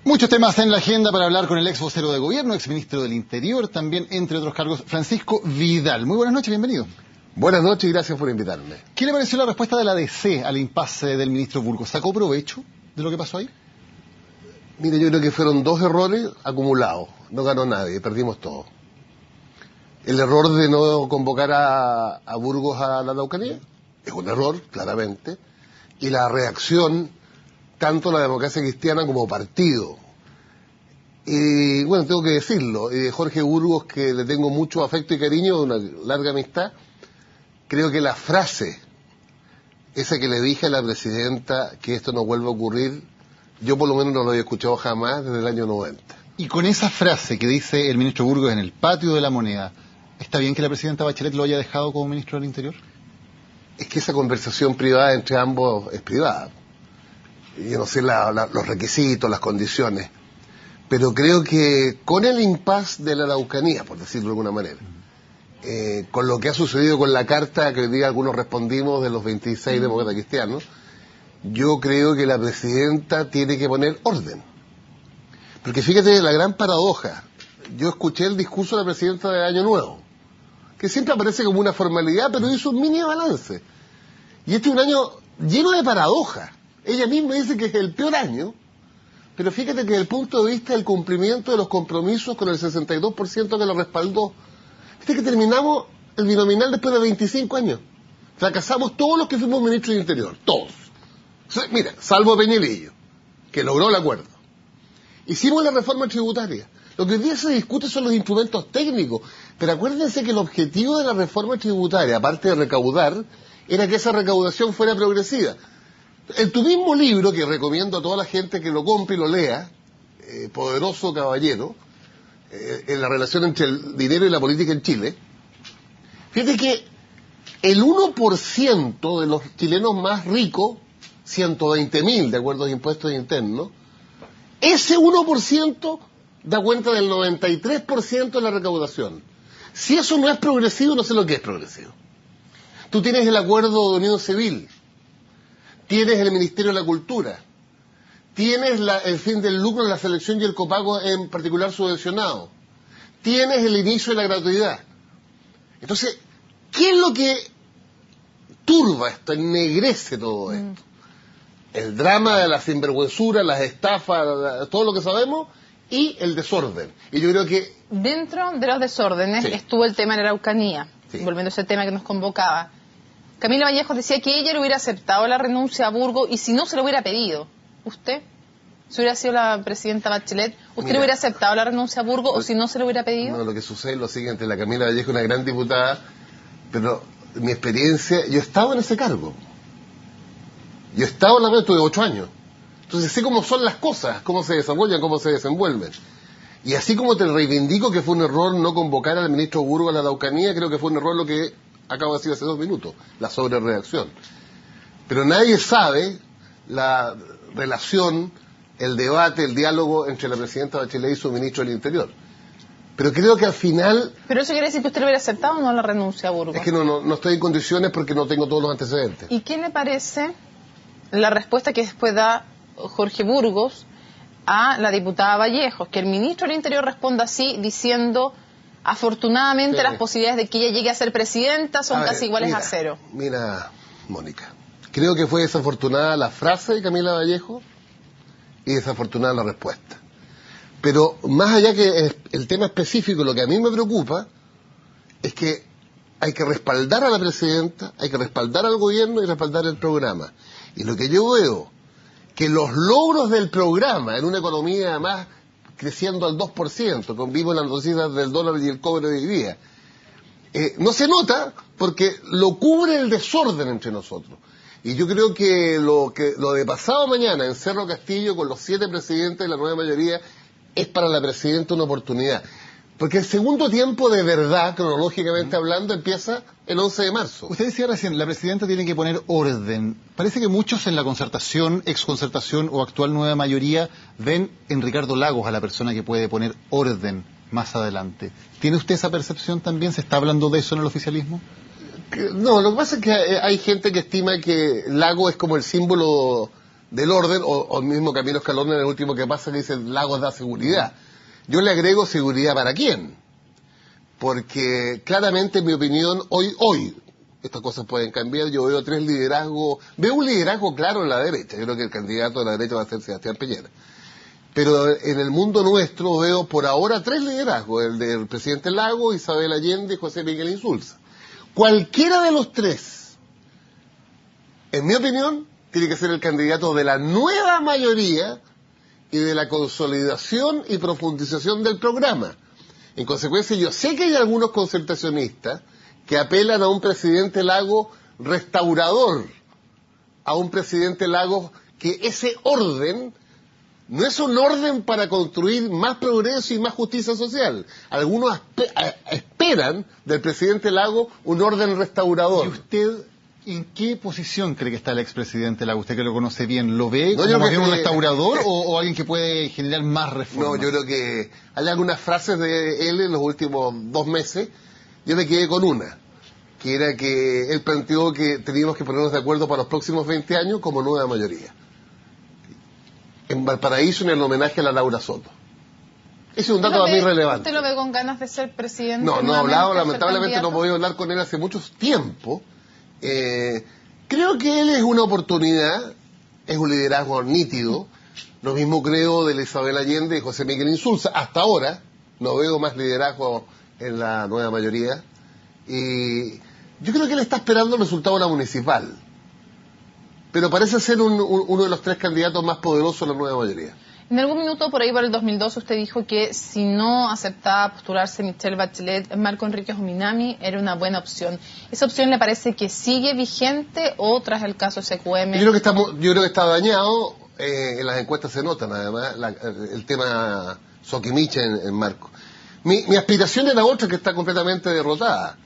Muchos temas en la agenda para hablar con el ex vocero de gobierno, ex ministro del Interior, también entre otros cargos, Francisco Vidal. Muy buenas noches, bienvenido. Buenas noches y gracias por invitarme. ¿Qué le pareció la respuesta de la DC al impasse del ministro Burgos? ¿Sacó provecho de lo que pasó ahí? Mire, yo creo que fueron dos errores acumulados. No ganó nadie, perdimos todo. El error de no convocar a Burgos a la Araucanía es un error, claramente. Y la reacción, tanto la democracia cristiana como partido. Y bueno, tengo que decirlo, Jorge Burgos, que le tengo mucho afecto y cariño, una larga amistad, creo que la frase, esa que le dije a la presidenta, que esto no vuelva a ocurrir, yo por lo menos no lo había escuchado jamás desde el año 90. Y con esa frase que dice el ministro Burgos en el patio de la Moneda, ¿está bien que la presidenta Bachelet lo haya dejado como ministro del Interior? Es que esa conversación privada entre ambos es privada. Yo no sé los requisitos, las condiciones, pero creo que con el impasse de la Araucanía, por decirlo de alguna manera, con lo que ha sucedido con la carta que hoy día algunos respondimos de los 26 demócratas cristianos, yo creo que la presidenta tiene que poner orden. Porque fíjate la gran paradoja. Yo escuché el discurso de la presidenta de Año Nuevo, que siempre aparece como una formalidad, pero hizo un mini balance. Y este es un año lleno de paradojas. Ella misma dice que es el peor año, pero fíjate que desde el punto de vista del cumplimiento de los compromisos con el 62% que lo respaldó, fíjate que terminamos el binominal después de 25 años. Fracasamos todos los que fuimos ministros del Interior, todos. Mira, salvo Peñalillo, que logró el acuerdo. Hicimos la reforma tributaria. Lo que hoy día se discute son los instrumentos técnicos, pero acuérdense que el objetivo de la reforma tributaria, aparte de recaudar, era que esa recaudación fuera progresiva. En tu mismo libro, que recomiendo a toda la gente que lo compre y lo lea, Poderoso Caballero, en la relación entre el dinero y la política en Chile, fíjate que el 1% de los chilenos más ricos, 120.000 de acuerdo a los impuestos internos, ese 1% da cuenta del 93% de la recaudación. Si eso no es progresivo, no sé lo que es progresivo. Tú tienes el acuerdo de unión civil, tienes el Ministerio de la Cultura, tienes el fin del lucro de la selección y el copago en particular subvencionado, tienes el inicio de la gratuidad. Entonces, ¿qué es lo que turba esto, ennegrece todo esto? El drama de la sinvergüenzura, las estafas, todo lo que sabemos, y el desorden. Y yo creo que dentro de los desórdenes estuvo el tema de la Araucanía, volviendo a ese tema que nos convocaba. Camila Vallejo decía que ella le hubiera aceptado la renuncia a Burgos y si no se lo hubiera pedido. ¿Usted? Si hubiera sido la presidenta Bachelet, ¿usted le hubiera aceptado la renuncia a Burgos o si no se lo hubiera pedido? No, lo que sucede es lo siguiente, la Camila Vallejo es una gran diputada, pero mi experiencia, yo estaba en ese cargo. Yo estaba en la mesa, tuve 8 años. Entonces sé cómo son las cosas, cómo se desarrollan, cómo se desenvuelven. Y así como te reivindico que fue un error no convocar al ministro Burgos a la Araucanía, creo que fue un error lo que acabo de decir hace 2 minutos, la sobrereacción. Pero nadie sabe la relación, el debate, el diálogo entre la presidenta Bachelet y su ministro del Interior. Pero creo que al final... ¿Pero eso quiere decir que usted le hubiera aceptado o no la renuncia a Burgos? Es que no estoy en condiciones porque no tengo todos los antecedentes. ¿Y qué le parece la respuesta que después da Jorge Burgos a la diputada Vallejo? Que el ministro del Interior responda así, diciendo... Afortunadamente las posibilidades de que ella llegue a ser presidenta son casi iguales a cero. Mira, Mónica, creo que fue desafortunada la frase de Camila Vallejo y desafortunada la respuesta. Pero más allá que el tema específico, lo que a mí me preocupa es que hay que respaldar a la presidenta, hay que respaldar al gobierno y respaldar el programa. Y lo que yo veo, que los logros del programa en una economía además creciendo al 2%, con vimos las noticias del dólar y el cobre de hoy día. No se nota porque lo cubre el desorden entre nosotros. Y yo creo que lo de pasado mañana en Cerro Castillo con los 7 presidentes de la nueva mayoría es para la presidenta una oportunidad. Porque el segundo tiempo de verdad, cronológicamente hablando, empieza el 11 de marzo. Usted decía recién, la presidenta tiene que poner orden. Parece que muchos en la concertación, exconcertación o actual nueva mayoría ven en Ricardo Lagos a la persona que puede poner orden más adelante. ¿Tiene usted esa percepción también? ¿Se está hablando de eso en el oficialismo? No, lo que pasa es que hay gente que estima que Lagos es como el símbolo del orden, o el mismo Camilo Escalona en el último que pasa que dice Lagos da seguridad. Yo le agrego seguridad ¿para quién? Porque claramente, en mi opinión, hoy, estas cosas pueden cambiar, yo veo tres liderazgos, veo un liderazgo claro en la derecha, yo creo que el candidato de la derecha va a ser Sebastián Piñera. Pero en el mundo nuestro veo por ahora tres liderazgos, el del presidente Lagos, Isabel Allende y José Miguel Insulza. Cualquiera de los tres, en mi opinión, tiene que ser el candidato de la nueva mayoría y de la consolidación y profundización del programa. En consecuencia, yo sé que hay algunos concertacionistas que apelan a un presidente Lagos restaurador, a un presidente Lagos que ese orden no es un orden para construir más progreso y más justicia social. Algunos esperan del presidente Lagos un orden restaurador. ¿Y usted en qué posición cree que está el expresidente Lagos? Usted que lo conoce bien, ¿lo ve no, como más bien un restaurador o alguien que puede generar más reformas? No, yo creo que hay algunas frases de él en los últimos 2 meses. Yo me quedé con una, que era que él planteó que teníamos que ponernos de acuerdo para los próximos 20 años como nueva mayoría. En Valparaíso, en el homenaje a la Laura Soto. Ese es un dato para mí relevante. ¿Usted lo ve con ganas de ser presidente? No he hablado, lamentablemente no he podido hablar con él hace mucho tiempo. Creo que él es una oportunidad, es un liderazgo nítido. Lo mismo creo de Isabel Allende y José Miguel Insulza. Hasta ahora no veo más liderazgo en la nueva mayoría. Y yo creo que él está esperando el resultado de la municipal. Pero parece ser uno de los tres candidatos más poderosos de la nueva mayoría. En algún minuto, por ahí por el 2002, usted dijo que si no aceptaba postularse Michelle Bachelet, Marco Enríquez Ominami era una buena opción. ¿Esa opción le parece que sigue vigente o tras el caso SQM? Yo creo que está dañado. En las encuestas se notan, además, el tema Soquimiche en Marco. Mi aspiración era otra que está completamente derrotada.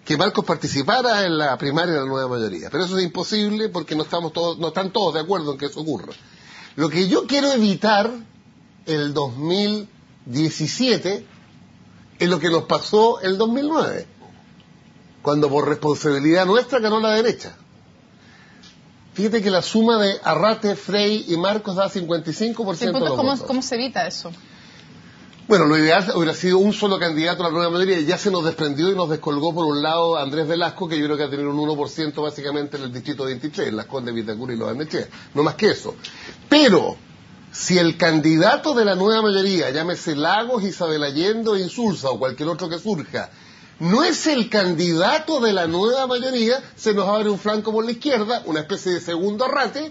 Que Marcos participara en la primaria de la nueva mayoría. Pero eso es imposible porque no están todos de acuerdo en que eso ocurra. Lo que yo quiero evitar el 2017 es lo que nos pasó el 2009, cuando por responsabilidad nuestra ganó la derecha. Fíjate que la suma de Arrate, Frey y Marcos da 55% de los votos. ¿Cómo se evita eso? Bueno, lo ideal hubiera sido un solo candidato a la nueva mayoría y ya se nos desprendió y nos descolgó por un lado Andrés Velasco, que yo creo que va a tener un 1% básicamente en el distrito 23, en Las Condes, Vitacura y Los Arnechea, no más que eso. Pero, si el candidato de la nueva mayoría, llámese Lagos, Isabel Allende o Insulza o cualquier otro que surja, no es el candidato de la nueva mayoría, se nos abre un flanco por la izquierda, una especie de segundo Arrate,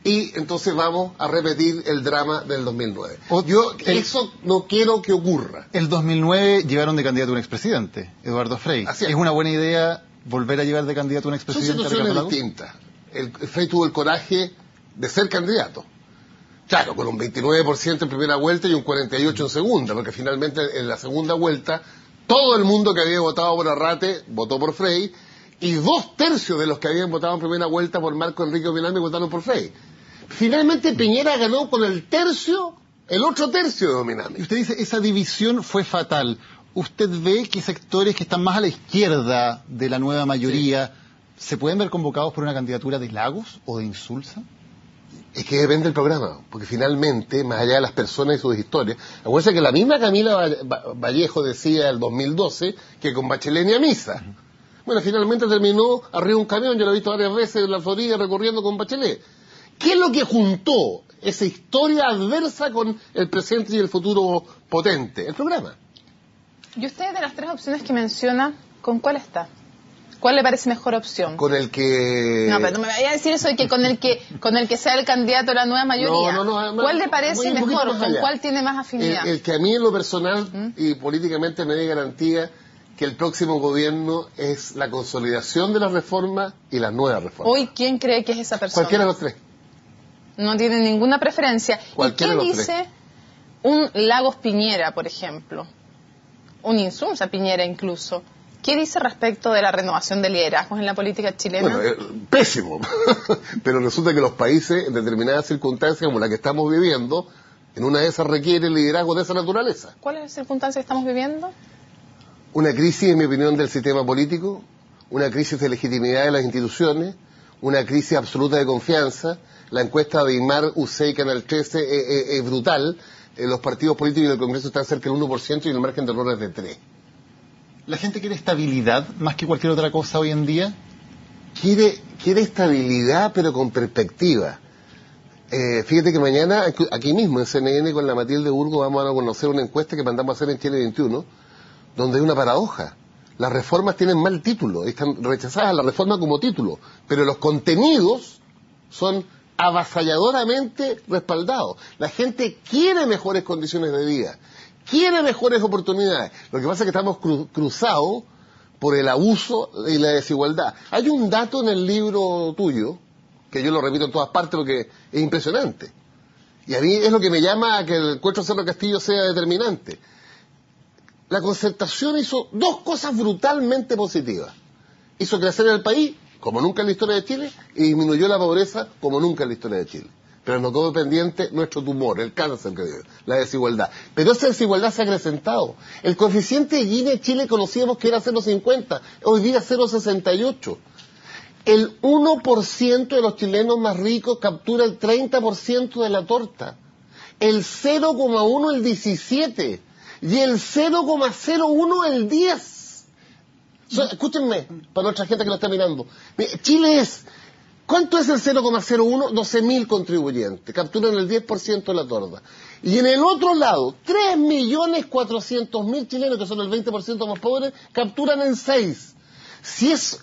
y entonces vamos a repetir el drama del 2009. Eso no quiero que ocurra. El 2009 llevaron de candidato a un expresidente, Eduardo Frey. Así es. ¿Es una buena idea volver a llevar de candidato a un expresidente? Son situaciones distintas. Frey tuvo el coraje de ser candidato. Claro, con un 29% en primera vuelta y un 48% en segunda, porque finalmente en la segunda vuelta todo el mundo que había votado por Arrate votó por Frey, y 2/3 de los que habían votado en primera vuelta por Marco Enríquez Ominami votaron por Frey. Finalmente Piñera ganó con el otro tercio de Ominami. Y usted dice, esa división fue fatal. ¿Usted ve que sectores que están más a la izquierda de la nueva mayoría se pueden ver convocados por una candidatura de Lagos o de Insulza? Es que depende del programa, porque finalmente, más allá de las personas y sus historias, acuérdense que la misma Camila Vallejo decía el 2012 que con Bachelet ni a misa. Bueno, finalmente terminó arriba de un camión, yo lo he visto varias veces en la Florida recorriendo con Bachelet. ¿Qué es lo que juntó esa historia adversa con el presente y el futuro potente? El programa. ¿Y usted, de las tres opciones que menciona, con cuál está? ¿Cuál le parece mejor opción? Con el que... No, pero no me vaya a decir eso de que con el que sea el candidato de la nueva mayoría. No, ¿Cuál le parece mejor? ¿Con cuál tiene más afinidad? El que a mí en lo personal y políticamente me dé garantía que el próximo gobierno es la consolidación de la reforma y las nuevas reformas. Hoy, ¿quién cree que es esa persona? Cualquiera de los tres. No tiene ninguna preferencia. ¿Y qué de los dice tres. un Lagos Piñera, por ejemplo? Un Insulza Piñera incluso. ¿Qué dice respecto de la renovación de liderazgos en la política chilena? Bueno, pésimo. Pero resulta que los países, en determinadas circunstancias como la que estamos viviendo, en una de esas requiere liderazgo de esa naturaleza. ¿Cuáles son las circunstancias que estamos viviendo? Una crisis, en mi opinión, del sistema político, una crisis de legitimidad de las instituciones, una crisis absoluta de confianza, La encuesta de Inmar, UCE, Canal 13 es brutal. Los partidos políticos del Congreso están cerca del 1% y el margen de error es de 3%. ¿La gente quiere estabilidad más que cualquier otra cosa hoy en día? Quiere estabilidad, pero con perspectiva. Fíjate que mañana, aquí mismo en CNN con la Matilde Burgo, vamos a conocer una encuesta que mandamos a hacer en Chile 21, donde hay una paradoja. Las reformas tienen mal título, están rechazadas la reforma como título, pero los contenidos son avasalladoramente respaldados. La gente quiere mejores condiciones de vida, quiere mejores oportunidades. Lo que pasa es que estamos cruzados por el abuso y la desigualdad. Hay un dato en el libro tuyo, que yo lo repito en todas partes porque es impresionante. Y a mí es lo que me llama a que el encuentro Cerro Castillo sea determinante. La Concertación hizo dos cosas brutalmente positivas. Hizo crecer el país, como nunca en la historia de Chile, y disminuyó la pobreza, como nunca en la historia de Chile. Pero nos quedó pendiente nuestro tumor, el cáncer, la desigualdad. Pero esa desigualdad se ha acrecentado. El coeficiente de Gini en Chile conocíamos que era 0,50, hoy día 0,68. El 1% de los chilenos más ricos captura el 30% de la torta. El 0,1 el 17%. Y el 0,01 el 10%. Escúchenme, para nuestra gente que lo está mirando. Chile es... ¿Cuánto es el 0,01? 12.000 contribuyentes. Capturan el 10% de la torta. Y en el otro lado, 3.400.000 chilenos, que son el 20% más pobres, capturan en 6%. Si eso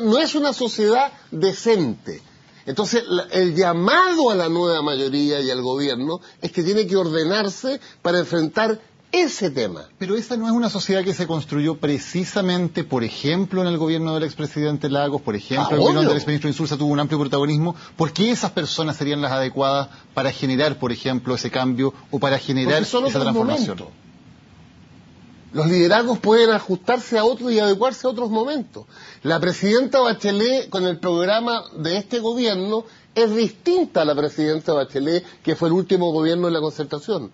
no es una sociedad decente. Entonces, el llamado a la nueva mayoría y al gobierno es que tiene que ordenarse para enfrentar ese tema. Pero esa no es una sociedad que se construyó precisamente, por ejemplo, en el gobierno del expresidente Lagos, por ejemplo, el gobierno del exministro Insulza tuvo un amplio protagonismo. ¿Por qué esas personas serían las adecuadas para generar, por ejemplo, ese cambio o para generar esa transformación? Los liderazgos pueden ajustarse a otros y adecuarse a otros momentos. La presidenta Bachelet, con el programa de este gobierno, es distinta a la presidenta Bachelet, que fue el último gobierno de la Concertación.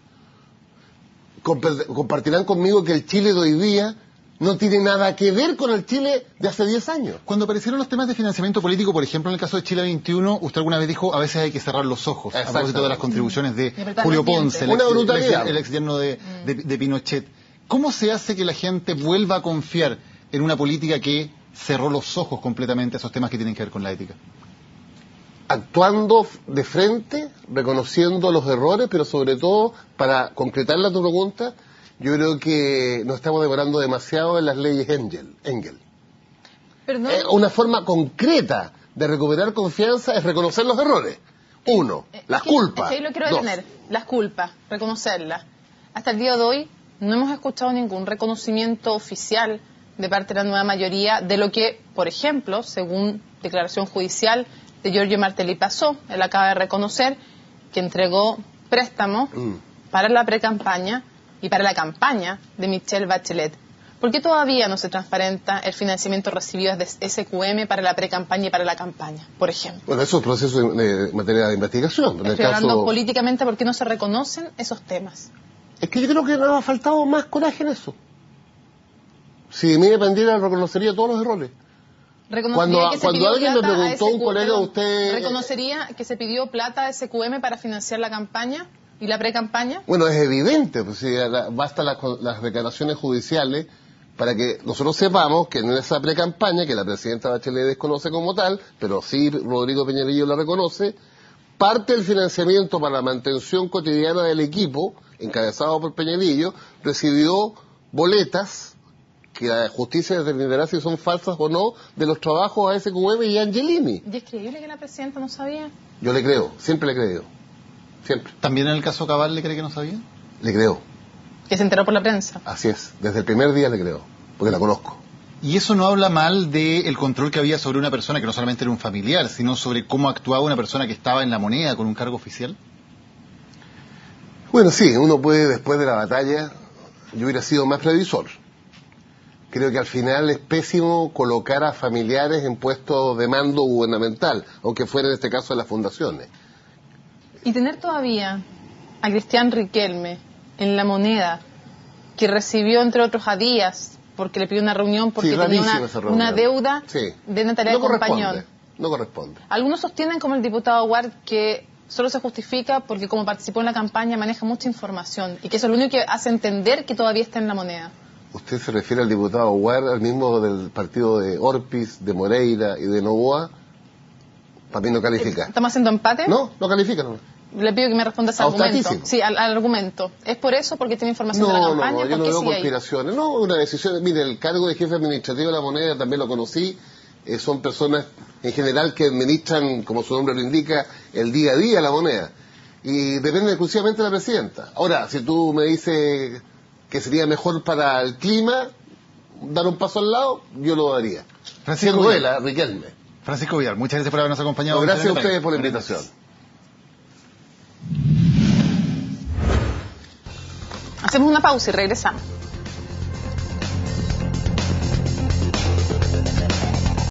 Compartirán conmigo que el Chile de hoy día no tiene nada que ver con el Chile de hace 10 años. Cuando aparecieron los temas de financiamiento político, por ejemplo, en el caso de Chile 21, usted alguna vez dijo, a veces hay que cerrar los ojos, a propósito de las contribuciones de Julio Ponce, el ex yerno de Pinochet. ¿Cómo se hace que la gente vuelva a confiar en una política que cerró los ojos completamente a esos temas que tienen que ver con la ética? Actuando de frente, reconociendo los errores, pero sobre todo, para concretar la tu pregunta, yo creo que nos estamos demorando demasiado en las leyes Engel. Una forma concreta de recuperar confianza es reconocer los errores. Uno, las culpas. Es que ahí lo quiero detener, las culpas, reconocerlas. Hasta el día de hoy no hemos escuchado ningún reconocimiento oficial de parte de la nueva mayoría de lo que, por ejemplo, según declaración judicial de Giorgio Martelly pasó. Él acaba de reconocer que entregó préstamos para la precampaña y para la campaña de Michelle Bachelet. ¿Por qué todavía no se transparenta el financiamiento recibido desde SQM para la precampaña y para la campaña, por ejemplo? Bueno, eso es proceso de materia de investigación. Estoy hablando políticamente, ¿por qué no se reconocen esos temas? Es que yo creo que nos ha faltado más coraje en eso. Si de mí dependiera, reconocería todos los errores. Cuando alguien me preguntó, un colega, usted... ¿Reconocería que se pidió plata a SQM para financiar la campaña y la precampaña? Bueno, es evidente, pues si basta las declaraciones judiciales para que nosotros sepamos que en esa precampaña, que la presidenta Bachelet desconoce como tal, pero sí Rodrigo Peñalillo la reconoce, parte del financiamiento para la mantención cotidiana del equipo, encabezado por Peñalillo, recibió boletas que la justicia determinará si son falsas o no, de los trabajos a SQM y Angelini. ¿Y es creíble que la presidenta no sabía? Yo le creo, siempre le he creído. Siempre. ¿También en el caso Cabal le cree que no sabía? Le creo. ¿Que se enteró por la prensa? Así es, desde el primer día le creo, porque la conozco. ¿Y eso no habla mal del control que había sobre una persona que no solamente era un familiar, sino sobre cómo actuaba una persona que estaba en la moneda con un cargo oficial? Bueno, sí, uno puede, después de la batalla, yo hubiera sido más previsor. Creo que al final es pésimo colocar a familiares en puestos de mando gubernamental, aunque fuera en este caso de las fundaciones. Y tener todavía a Cristian Riquelme en la moneda, que recibió entre otros a Díaz, porque le pidió una reunión porque tenía una deuda de Natalia Compañón. no corresponde. Algunos sostienen, como el diputado Ward, que solo se justifica porque como participó en la campaña maneja mucha información y que eso es lo único que hace entender que todavía está en la moneda. ¿Usted se refiere al diputado Ward, al mismo del partido de Orpiz, de Moreira y de Novoa? Para mí no califica. ¿Estamos haciendo empate? No califica. No. Le pido que me responda ese argumento. Sí, al argumento. ¿Es por eso? ¿Porque tiene información de la campaña? No, yo no veo conspiraciones. Ahí? No, una decisión. Mire, el cargo de jefe administrativo de la moneda también lo conocí. Son personas en general que administran, como su nombre lo indica, el día a día la moneda. Y depende exclusivamente de la presidenta. Ahora, si tú me dices que sería mejor para el clima dar un paso al lado, yo lo daría. Francisco Villar, Riquelme. Francisco Villar, muchas gracias por habernos acompañado. Gracias a ustedes por la invitación. Hacemos una pausa y regresamos.